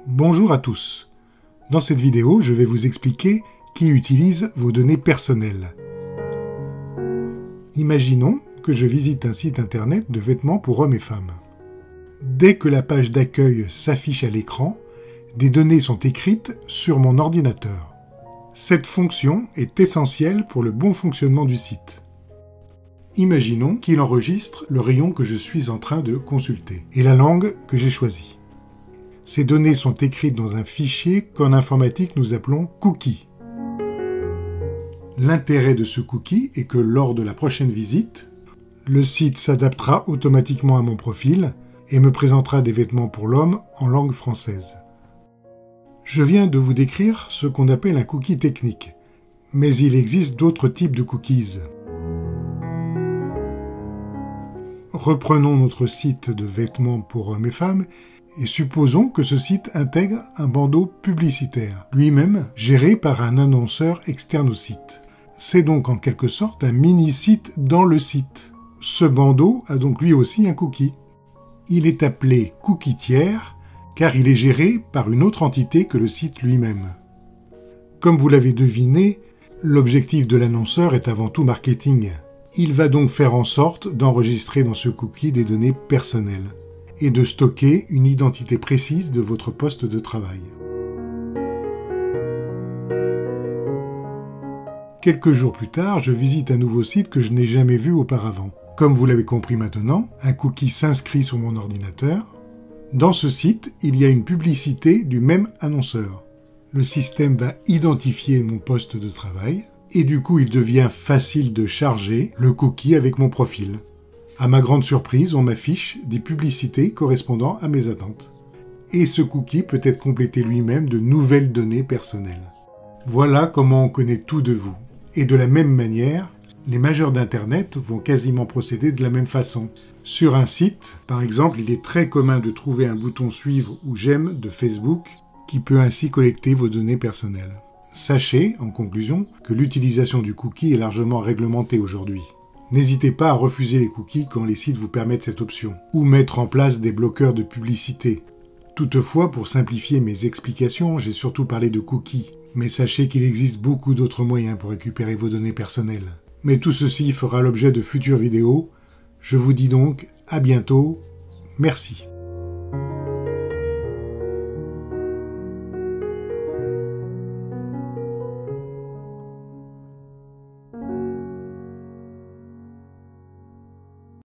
Bonjour à tous. Dans cette vidéo, je vais vous expliquer qui utilise vos données personnelles. Imaginons que je visite un site internet de vêtements pour hommes et femmes. Dès que la page d'accueil s'affiche à l'écran, des données sont écrites sur mon ordinateur. Cette fonction est essentielle pour le bon fonctionnement du site. Imaginons qu'il enregistre le rayon que je suis en train de consulter et la langue que j'ai choisie. Ces données sont écrites dans un fichier qu'en informatique nous appelons cookie. L'intérêt de ce cookie est que lors de la prochaine visite, le site s'adaptera automatiquement à mon profil et me présentera des vêtements pour l'homme en langue française. Je viens de vous décrire ce qu'on appelle un cookie technique, mais il existe d'autres types de cookies. Reprenons notre site de vêtements pour hommes et femmes et supposons que ce site intègre un bandeau publicitaire, lui-même géré par un annonceur externe au site. C'est donc en quelque sorte un mini-site dans le site. Ce bandeau a donc lui aussi un cookie. Il est appelé cookie tiers car il est géré par une autre entité que le site lui-même. Comme vous l'avez deviné, l'objectif de l'annonceur est avant tout marketing. Il va donc faire en sorte d'enregistrer dans ce cookie des données personnelles et de stocker une identité précise de votre poste de travail. Quelques jours plus tard, je visite un nouveau site que je n'ai jamais vu auparavant. Comme vous l'avez compris maintenant, un cookie s'inscrit sur mon ordinateur. Dans ce site, il y a une publicité du même annonceur. Le système va identifier mon poste de travail et du coup, il devient facile de charger le cookie avec mon profil. À ma grande surprise, on m'affiche des publicités correspondant à mes attentes. Et ce cookie peut être complété lui-même de nouvelles données personnelles. Voilà comment on connaît tout de vous. Et de la même manière, les majeurs d'Internet vont quasiment procéder de la même façon. Sur un site, par exemple, il est très commun de trouver un bouton suivre ou j'aime de Facebook qui peut ainsi collecter vos données personnelles. Sachez, en conclusion, que l'utilisation du cookie est largement réglementée aujourd'hui. N'hésitez pas à refuser les cookies quand les sites vous permettent cette option, ou mettre en place des bloqueurs de publicité. Toutefois, pour simplifier mes explications, j'ai surtout parlé de cookies, mais sachez qu'il existe beaucoup d'autres moyens pour récupérer vos données personnelles. Mais tout ceci fera l'objet de futures vidéos. Je vous dis donc à bientôt. Merci.